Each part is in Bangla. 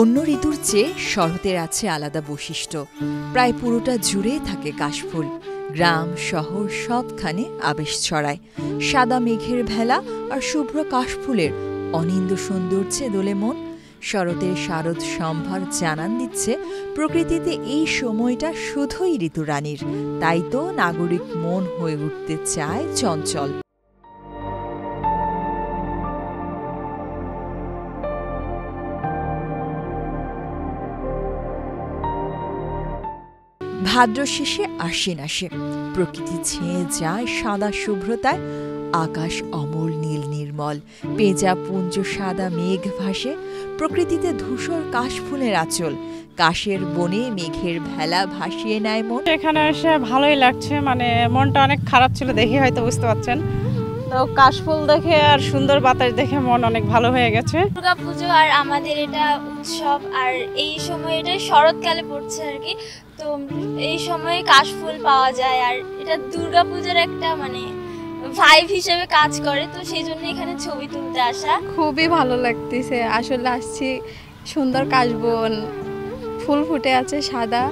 অন্য ঋতুর চেয়ে শরতের আছে আলাদা বৈশিষ্ট্য। প্রায় পুরোটা জুড়েই থাকে কাশফুল। গ্রাম শহর সবখানে আবেশ ছড়ায়। সাদা মেঘের ভেলা আর শুভ্র কাশফুলের অনিন্দ্য সৌন্দর্যে দোলে মন। শরতের শারদ সম্ভার জানান দিচ্ছে প্রকৃতিতে এই সময়টা শুধুই ঋতুরানীর। তাই তো নাগরিক মন হয়ে উঠতে চায় চঞ্চল। ভাদ্র শেষে আশ্বিন আসে, প্রকৃতি ছেয়ে যায় সাদা শুভ্রতায়। আকাশ অমল নীল নির্মল, পেঁজা পুঞ্জ সাদা মেঘ ভাসে। প্রকৃতিতে ধূসর কাশফুলের আঁচল, কাশের বনে মেঘের ভেলা ভাসিয়ে নেয় মন। এখানে এসে ভালোই লাগছে, মানে মনটা অনেক খারাপ ছিল, দেখে হয়তো বুঝতে পারছেন। তো কাশফুল দেখে আর সুন্দর বাতাস দেখে মন অনেক ভালো হয়ে গেছে। দুর্গাপুজো আর আমাদের এটা উৎসব, আর এই সময় এটা শরৎকালে পড়ছে আর কি। তো এই সময়ে কাশফুল পাওয়া যায়, আর এটা দুর্গাপূজার একটা মানে ভাইব হিসেবে কাজ করে। তো সেই জন্য এখানে ছবি তুলতে আসা। খুবই ভালো লাগতেছে, আসলে আসছি সুন্দর কাশবন, ফুল ফুটে আছে সাদা,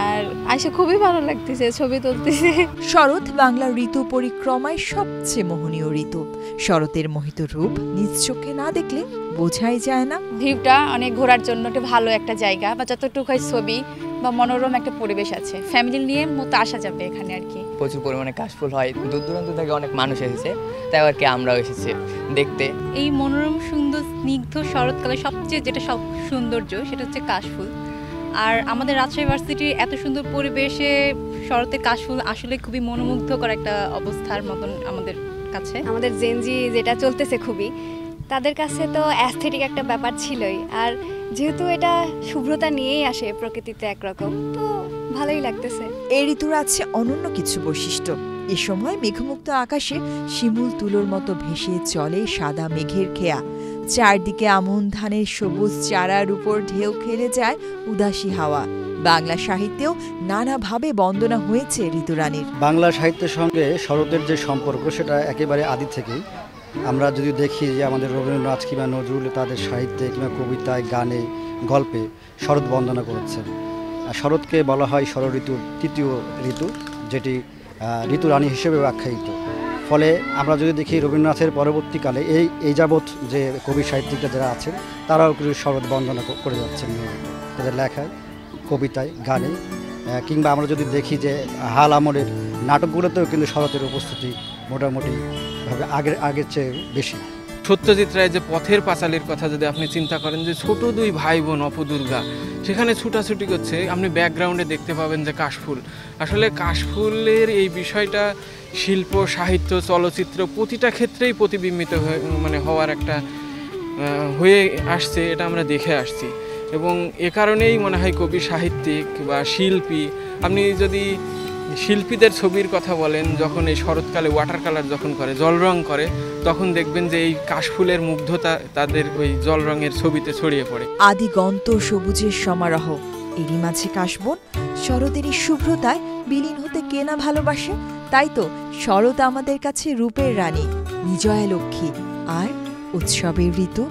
আর আসে খুবই ভালো লাগতেছে, ছবি তুলতেছে। শরৎ বাংলার ঋতু পরিক্রমায় সবচেয়ে মোহনীয় ঋতু। শরতের মোহিত রূপ নিজ চোখে না দেখলে বোঝাই যায় না। ভিউটা অনেক ঘোরার জন্য একটা ভালো একটা জায়গা, বা যতটুকু ছবি বা মনোরম একটা পরিবেশ আছে, ফ্যামিলি নিয়ে মতো আসা যাবে এখানে আর কি। প্রচুর পরিমাণে কাশফুল হয়, দূর দূরান্ত থেকে অনেক মানুষ এসেছে, তাই আর কি আমরাও এসেছি দেখতে। এই মনোরম সুন্দর স্নিগ্ধ শরৎকালে সবচেয়ে যেটা সব সৌন্দর্য সেটা হচ্ছে কাশফুল। আর আমাদের রাজশাহী ভার্সিটির এত সুন্দর পরিবেশে শরতের কাশফুল আসলে খুবই মনোমুগ্ধকর একটা অবস্থার মতন আমাদের কাছে। আমাদের জেনজি যেটা চলতেছে খুবই, তাদের কাছে তো অ্যাস্থেটিক একটা ব্যাপার ছিলই, আর যেহেতু এটা শুভ্রতা নিয়েই আসে প্রকৃতিতে একরকম, তো ভালোই লাগতেছে। এই ঋতুর আছে অনন্য কিছু বৈশিষ্ট্য। এ সময় মেঘমুক্ত আকাশে শিমুল তুলোর মতো ভেসে চলে সাদা মেঘের খেয়া। চারদিকে আমন ধানের সবুজ চারার উপর ঢেউ খেলে যায় উদাসী হাওয়া। বাংলা সাহিত্যেও নানাভাবে বন্দনা হয়েছে ঋতুরানীর। বাংলা সাহিত্যের সঙ্গে শরতের যে সম্পর্ক সেটা একেবারে আদি থেকেই। আমরা যদি দেখি যে আমাদের রবীন্দ্রনাথ কিংবা নজরুল তাদের সাহিত্যে কিংবা কবিতায় গানে গল্পে শরৎ বন্দনা করেছেন। শরৎকে বলা হয় ষড় ঋতুর তৃতীয় ঋতু, যেটি ঋতুরানী হিসেবে আখ্যায়িত। ফলে আমরা যদি দেখি রবীন্দ্রনাথের পরবর্তীকালে এই যাবৎ যে কবি সাহিত্যিকরা যারা আছেন তারাও কিন্তু শরৎ বন্দনা করে যাচ্ছেন তাদের লেখায়, কবিতায়, গানে। কিংবা আমরা যদি দেখি যে হাল আমলের নাটকগুলোতেও কিন্তু শরতের উপস্থিতি মোটামুটিভাবে আগের চেয়ে বেশি। সত্যজিৎ রায় যে পথের পাঁচালীর কথা যদি আপনি চিন্তা করেন, যে ছোট দুই ভাই বোন অপদুর্গা সেখানে ছুটাছুটি করছে, আপনি ব্যাকগ্রাউন্ডে দেখতে পাবেন যে কাশফুল। আসলে কাশফুলের এই বিষয়টা শিল্প, সাহিত্য, চলচ্চিত্র প্রতিটা ক্ষেত্রেই প্রতিবিম্বিত হওয়ার একটা হয়ে আসছে, এটা আমরা দেখে আসছি। এবং এ কারণেই মনে হয় কবি সাহিত্যিক বা শিল্পী, আপনি যদি শিল্পীদের ছবির কথা বলেন, যখন এই শরৎকালে ওয়াটার কালার যখন করে, জল রং করে, তখন দেখবেন যে এই কাশফুলের মুগ্ধতা তাদের ওই জল রঙের ছবিতে ছড়িয়ে পড়ে। আদিগন্ত সবুজের সমারোহ, এরই মাঝে কাশবন শরতেরই শুভ্রতায় বিলীন হতে কে না ভালোবাসে। তাই তো শরৎ আমাদের কাছে রূপের রানী, বিজয়া লক্ষ্মী আর উৎসবের ঋতু।